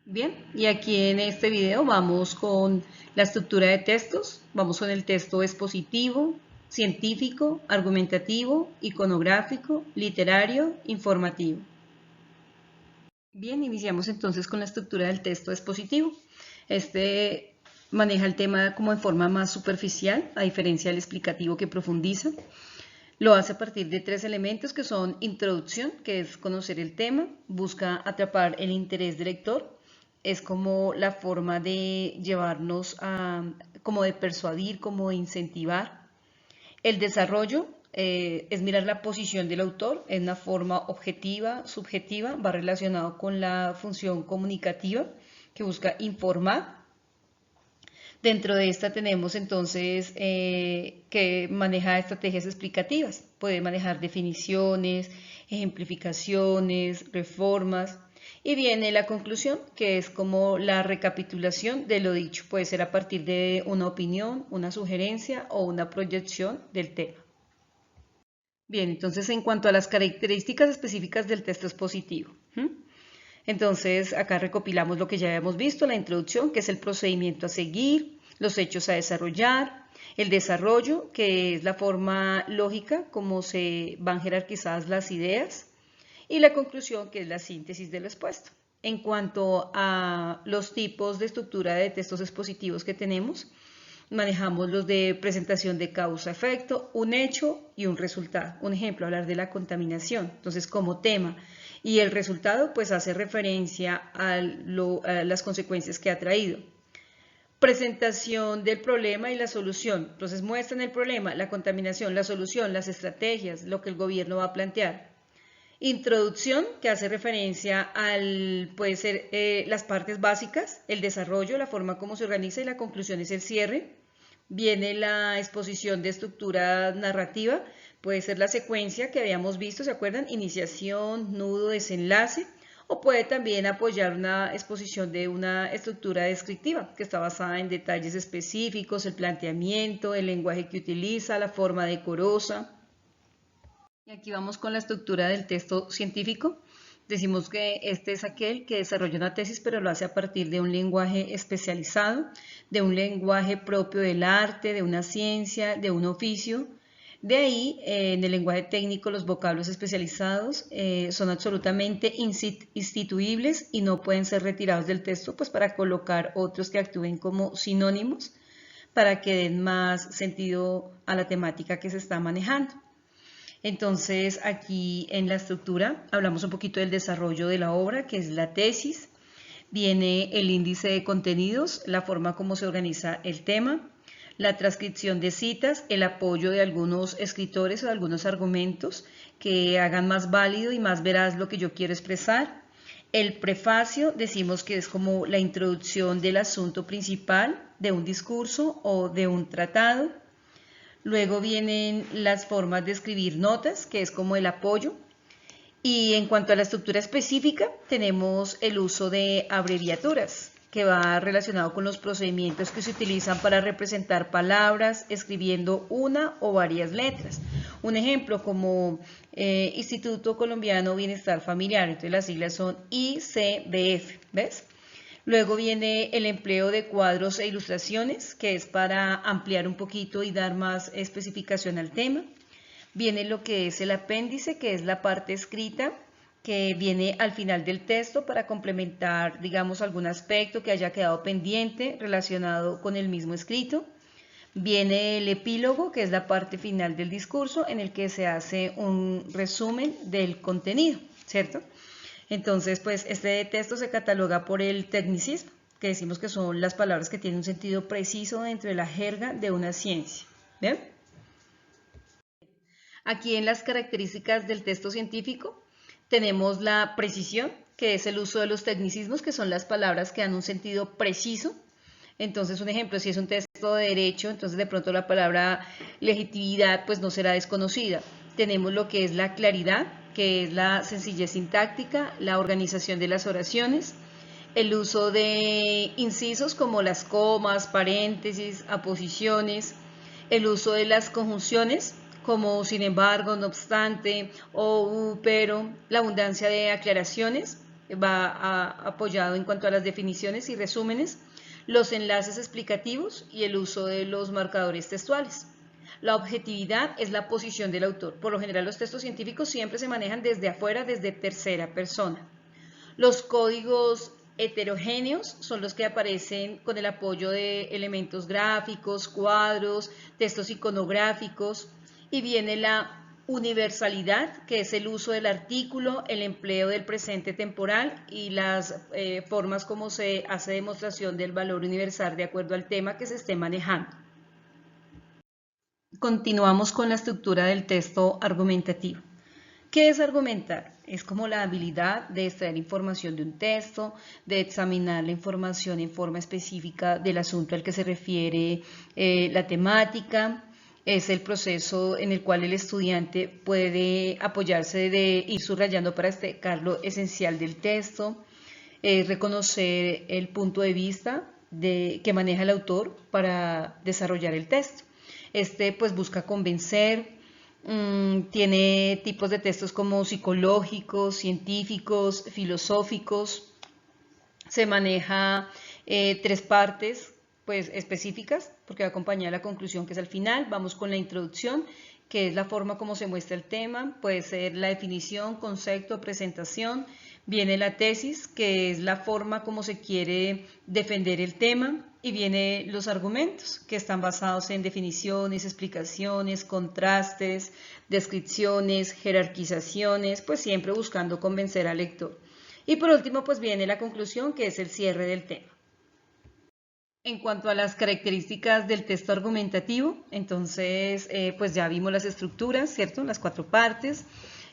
Bien, y aquí en este video vamos con la estructura de textos. Vamos con el texto expositivo, científico, argumentativo, iconográfico, literario, informativo. Bien, iniciamos entonces con la estructura del texto expositivo. Este maneja el tema como en forma más superficial, a diferencia del explicativo que profundiza. Lo hace a partir de tres elementos que son introducción, que es conocer el tema, busca atrapar el interés del lector, es como la forma de llevarnos a, como de persuadir, como de incentivar. El desarrollo es mirar la posición del autor en una forma objetiva, subjetiva, va relacionado con la función comunicativa que busca informar. Dentro de esta tenemos entonces que maneja estrategias explicativas, puede manejar definiciones, ejemplificaciones, reformas, y viene la conclusión, que es como la recapitulación de lo dicho, puede ser a partir de una opinión, una sugerencia o una proyección del tema. Bien, entonces en cuanto a las características específicas del texto expositivo, entonces acá recopilamos lo que ya habíamos visto, la introducción, que es el procedimiento a seguir, los hechos a desarrollar, el desarrollo, que es la forma lógica como se van jerarquizadas las ideas, y la conclusión, que es la síntesis de lo expuesto. En cuanto a los tipos de estructura de textos expositivos que tenemos, manejamos los de presentación de causa-efecto, un hecho y un resultado. Un ejemplo, hablar de la contaminación, entonces como tema, y el resultado pues hace referencia a las consecuencias que ha traído. Presentación del problema y la solución, entonces muestran el problema, la contaminación, la solución, las estrategias, lo que el gobierno va a plantear. Introducción, que hace referencia al, puede ser las partes básicas, el desarrollo, la forma como se organiza, y la conclusión es el cierre. Viene la exposición de estructura narrativa, puede ser la secuencia que habíamos visto, ¿se acuerdan? Iniciación, nudo, desenlace, o puede también apoyar una exposición de una estructura descriptiva que está basada en detalles específicos, el planteamiento, el lenguaje que utiliza, la forma decorosa. Y aquí vamos con la estructura del texto científico. Decimos que este es aquel que desarrolla una tesis, pero lo hace a partir de un lenguaje especializado, de un lenguaje propio del arte, de una ciencia, de un oficio. De ahí, en el lenguaje técnico, los vocablos especializados son absolutamente instituibles y no pueden ser retirados del texto, pues para colocar otros que actúen como sinónimos para que den más sentido a la temática que se está manejando. Entonces, aquí en la estructura hablamos un poquito del desarrollo de la obra, que es la tesis. Viene el índice de contenidos, la forma como se organiza el tema, la transcripción de citas, el apoyo de algunos escritores o de algunos argumentos que hagan más válido y más veraz lo que yo quiero expresar. El prefacio, decimos que es como la introducción del asunto principal de un discurso o de un tratado. Luego vienen las formas de escribir notas, que es como el apoyo. Y en cuanto a la estructura específica, tenemos el uso de abreviaturas, que va relacionado con los procedimientos que se utilizan para representar palabras escribiendo una o varias letras. Un ejemplo como Instituto Colombiano Bienestar Familiar, entonces las siglas son ICBF, ¿ves? Luego viene el empleo de cuadros e ilustraciones, que es para ampliar un poquito y dar más especificación al tema. Viene lo que es el apéndice, que es la parte escrita, que viene al final del texto para complementar, digamos, algún aspecto que haya quedado pendiente relacionado con el mismo escrito. Viene el epílogo, que es la parte final del discurso, en el que se hace un resumen del contenido, ¿cierto? Entonces, pues este texto se cataloga por el tecnicismo, que decimos que son las palabras que tienen un sentido preciso dentro de la jerga de una ciencia. ¿Bien? Aquí en las características del texto científico tenemos la precisión, que es el uso de los tecnicismos, que son las palabras que dan un sentido preciso. Entonces, un ejemplo, si es un texto de derecho, entonces de pronto la palabra legitimidad pues no será desconocida. Tenemos lo que es la claridad, que es la sencillez sintáctica, la organización de las oraciones, el uso de incisos como las comas, paréntesis, aposiciones, el uso de las conjunciones como sin embargo, no obstante, o, pero, la abundancia de aclaraciones, apoyado en cuanto a las definiciones y resúmenes, los enlaces explicativos y el uso de los marcadores textuales. La objetividad es la posición del autor. Por lo general, los textos científicos siempre se manejan desde afuera, desde tercera persona. Los códigos heterogéneos son los que aparecen con el apoyo de elementos gráficos, cuadros, textos iconográficos, y viene la universalidad, que es el uso del artículo, el empleo del presente temporal y las formas como se hace demostración del valor universal de acuerdo al tema que se esté manejando. Continuamos con la estructura del texto argumentativo. ¿Qué es argumentar? Es como la habilidad de extraer información de un texto, de examinar la información en forma específica del asunto al que se refiere la temática. Es el proceso en el cual el estudiante puede apoyarse de ir subrayando para destacar lo esencial del texto, reconocer el punto de vista que maneja el autor para desarrollar el texto. Pues busca convencer, tiene tipos de textos como psicológicos, científicos, filosóficos. Se maneja 3 partes pues específicas, porque va a acompañar la conclusión, que es al final. Vamos con la introducción, que es la forma como se muestra el tema, puede ser la definición, concepto, presentación. Viene la tesis, que es la forma como se quiere defender el tema, y viene los argumentos, que están basados en definiciones, explicaciones, contrastes, descripciones, jerarquizaciones, pues siempre buscando convencer al lector. Y por último, pues viene la conclusión, que es el cierre del tema. En cuanto a las características del texto argumentativo, entonces pues ya vimos las estructuras, ¿cierto? Las 4 partes.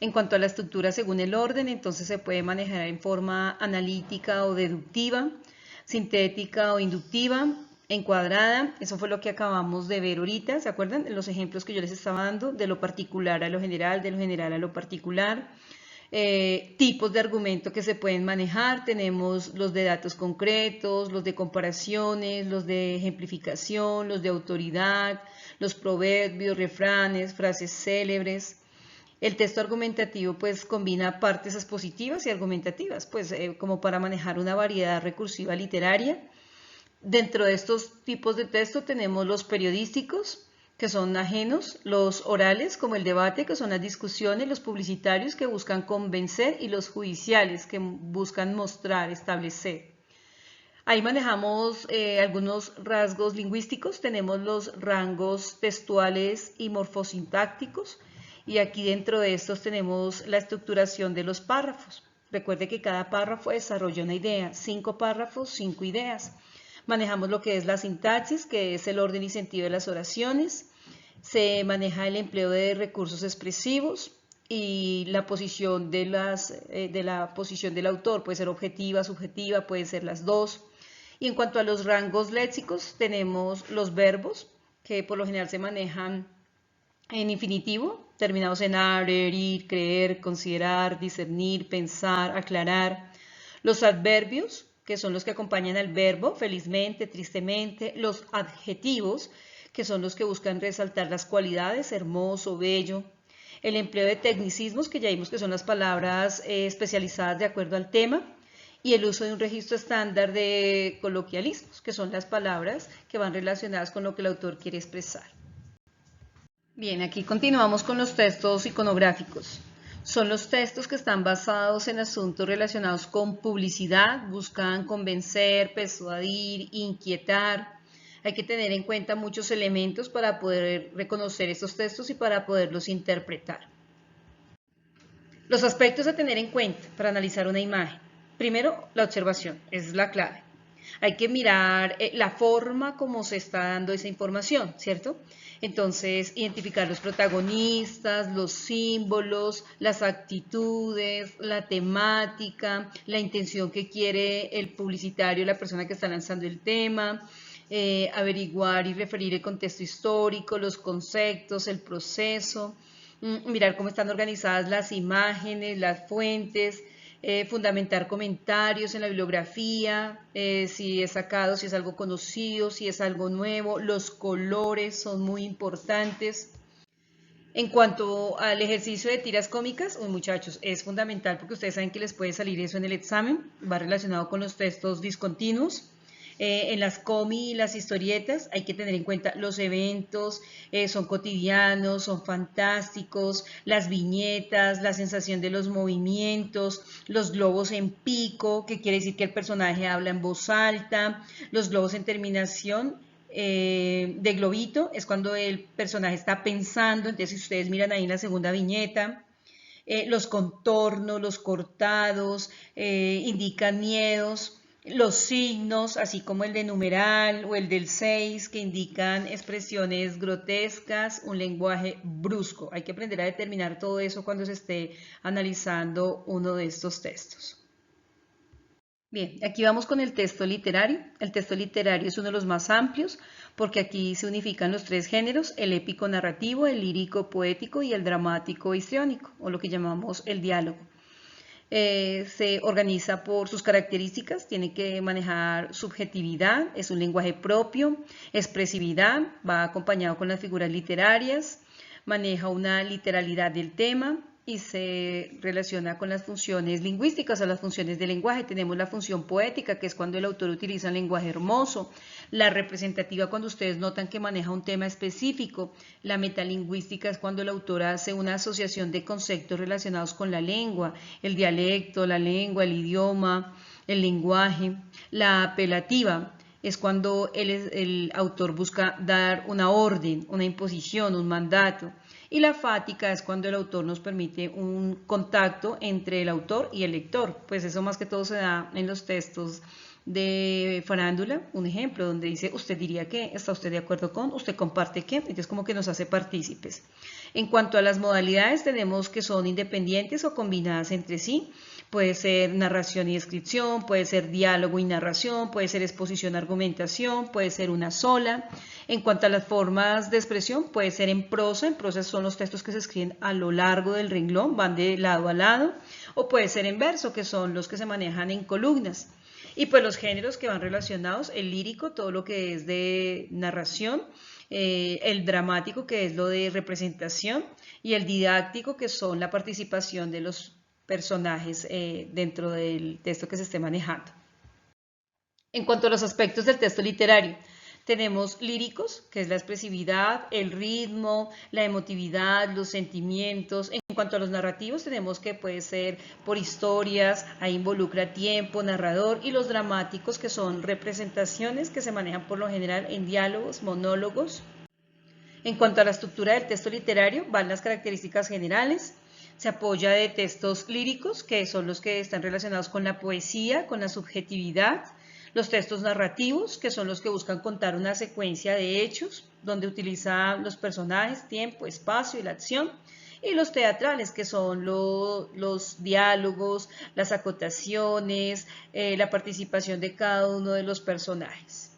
En cuanto a la estructura según el orden, entonces se puede manejar en forma analítica o deductiva, sintética o inductiva, encuadrada. Eso fue lo que acabamos de ver ahorita, ¿se acuerdan? Los ejemplos que yo les estaba dando, de lo particular a lo general, de lo general a lo particular. Tipos de argumento que se pueden manejar, tenemos los de datos concretos, los de comparaciones, los de ejemplificación, los de autoridad, los proverbios, refranes, frases célebres. El texto argumentativo pues combina partes expositivas y argumentativas, pues como para manejar una variedad recursiva literaria. Dentro de estos tipos de texto tenemos los periodísticos, que son ajenos, los orales, como el debate, que son las discusiones, los publicitarios, que buscan convencer, y los judiciales, que buscan mostrar, establecer. Ahí manejamos algunos rasgos lingüísticos, tenemos los rangos textuales y morfosintácticos, y aquí dentro de estos tenemos la estructuración de los párrafos. Recuerde que cada párrafo desarrolla una idea, 5 párrafos, 5 ideas. Manejamos lo que es la sintaxis, que es el orden y sentido de las oraciones. Se maneja el empleo de recursos expresivos y la posición de la posición del autor, puede ser objetiva, subjetiva, pueden ser las dos. Y en cuanto a los rangos léxicos, tenemos los verbos, que por lo general se manejan en infinitivo, terminados en haber, ir, creer, considerar, discernir, pensar, aclarar. Los adverbios, que son los que acompañan al verbo, felizmente, tristemente. Los adjetivos, que son los que buscan resaltar las cualidades, hermoso, bello. El empleo de tecnicismos, que ya vimos que son las palabras especializadas de acuerdo al tema. Y el uso de un registro estándar de coloquialismos, que son las palabras que van relacionadas con lo que el autor quiere expresar. Bien, aquí continuamos con los textos iconográficos. Son los textos que están basados en asuntos relacionados con publicidad, buscan convencer, persuadir, inquietar. Hay que tener en cuenta muchos elementos para poder reconocer estos textos y para poderlos interpretar. Los aspectos a tener en cuenta para analizar una imagen. Primero, la observación, es la clave. Hay que mirar la forma como se está dando esa información, ¿cierto? Entonces, identificar los protagonistas, los símbolos, las actitudes, la temática, la intención que quiere el publicitario, la persona que está lanzando el tema, averiguar y referir el contexto histórico, los conceptos, el proceso, mirar cómo están organizadas las imágenes, las fuentes, fundamentar comentarios en la bibliografía, si es sacado, si es algo conocido, si es algo nuevo. Los colores son muy importantes. En cuanto al ejercicio de tiras cómicas, muchachos, es fundamental porque ustedes saben que les puede salir eso en el examen, va relacionado con los textos discontinuos. En las comi y las historietas hay que tener en cuenta los eventos, son cotidianos, son fantásticos, las viñetas, la sensación de los movimientos, los globos en pico, que quiere decir que el personaje habla en voz alta, los globos en terminación de globito es cuando el personaje está pensando, entonces si ustedes miran ahí en la segunda viñeta, los contornos, los cortados, indican miedos, los signos, así como el de numeral o el del 6, que indican expresiones grotescas, un lenguaje brusco. Hay que aprender a determinar todo eso cuando se esté analizando uno de estos textos. Bien, aquí vamos con el texto literario. El texto literario es uno de los más amplios porque aquí se unifican los tres géneros, el épico narrativo, el lírico poético y el dramático histriónico, o lo que llamamos el diálogo. Se organiza por sus características, tiene que manejar subjetividad, es un lenguaje propio, expresividad, va acompañado con las figuras literarias, maneja una literalidad del tema y se relaciona con las funciones lingüísticas o las funciones del lenguaje. Tenemos la función poética, que es cuando el autor utiliza un lenguaje hermoso, la representativa cuando ustedes notan que maneja un tema específico, la metalingüística es cuando el autor hace una asociación de conceptos relacionados con la lengua, el dialecto, la lengua, el idioma, el lenguaje, la apelativa es cuando el autor busca dar una orden, una imposición, un mandato. Y la fática es cuando el autor nos permite un contacto entre el autor y el lector. Pues eso más que todo se da en los textos de farándula, un ejemplo donde dice, usted diría que, está usted de acuerdo con, usted comparte qué, entonces como que nos hace partícipes. En cuanto a las modalidades, tenemos que son independientes o combinadas entre sí. Puede ser narración y descripción, puede ser diálogo y narración, puede ser exposición, argumentación, puede ser una sola. En cuanto a las formas de expresión, puede ser en prosa son los textos que se escriben a lo largo del renglón, van de lado a lado, o puede ser en verso, que son los que se manejan en columnas. Y pues los géneros que van relacionados, el lírico, todo lo que es de narración, el dramático, que es lo de representación, y el didáctico, que son la participación de los personajes dentro del texto que se esté manejando. En cuanto a los aspectos del texto literario, tenemos líricos, que es la expresividad, el ritmo, la emotividad, los sentimientos. En cuanto a los narrativos, tenemos que puede ser por historias, ahí involucra tiempo, narrador, y los dramáticos, que son representaciones que se manejan por lo general en diálogos, monólogos. En cuanto a la estructura del texto literario, van las características generales. Se apoya de textos líricos, que son los que están relacionados con la poesía, con la subjetividad. Los textos narrativos, que son los que buscan contar una secuencia de hechos, donde utiliza los personajes, tiempo, espacio y la acción. Y los teatrales, que son los diálogos, las acotaciones, la participación de cada uno de los personajes.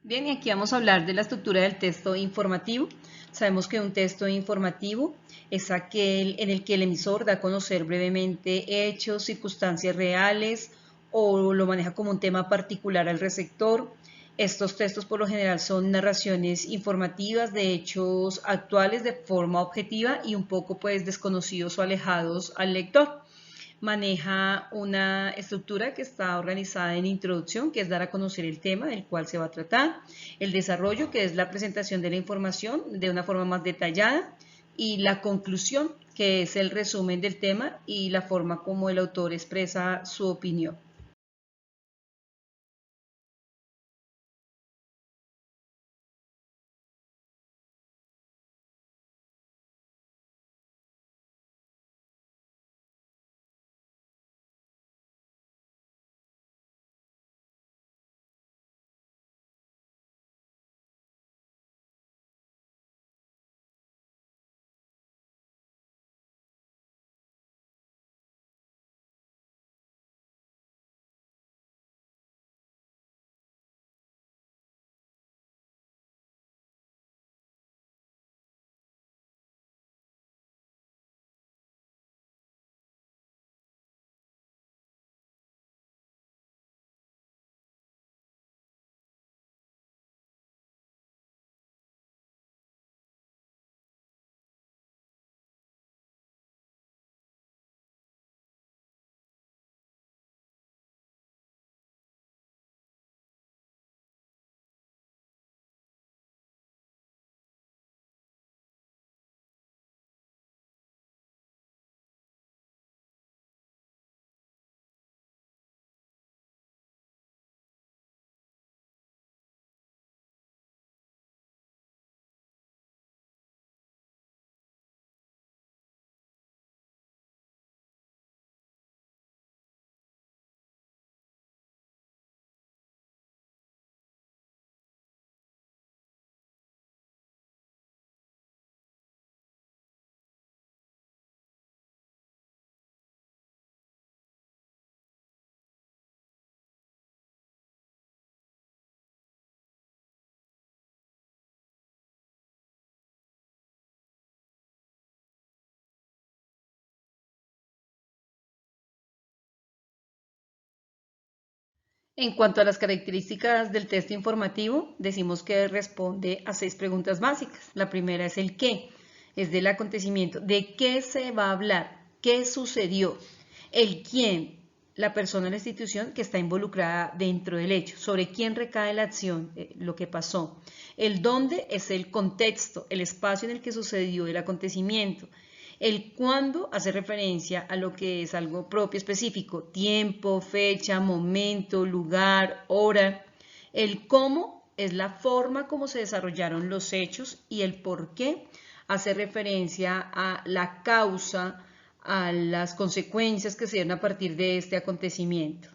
Bien, y aquí vamos a hablar de la estructura del texto informativo. Sabemos que un texto informativo es aquel en el que el emisor da a conocer brevemente hechos, circunstancias reales o lo maneja como un tema particular al receptor. Estos textos por lo general son narraciones informativas de hechos actuales de forma objetiva y un poco pues desconocidos o alejados al lector. Maneja una estructura que está organizada en introducción, que es dar a conocer el tema del cual se va a tratar, el desarrollo, que es la presentación de la información de una forma más detallada, y la conclusión, que es el resumen del tema y la forma como el autor expresa su opinión. En cuanto a las características del texto informativo, decimos que responde a 6 preguntas básicas. La primera es el qué, es del acontecimiento, de qué se va a hablar, qué sucedió, el quién, la persona o la institución que está involucrada dentro del hecho, sobre quién recae la acción, lo que pasó. El dónde es el contexto, el espacio en el que sucedió el acontecimiento. El cuándo hace referencia a lo que es algo propio, específico, tiempo, fecha, momento, lugar, hora. El cómo es la forma como se desarrollaron los hechos y el por qué hace referencia a la causa, a las consecuencias que se dieron a partir de este acontecimiento.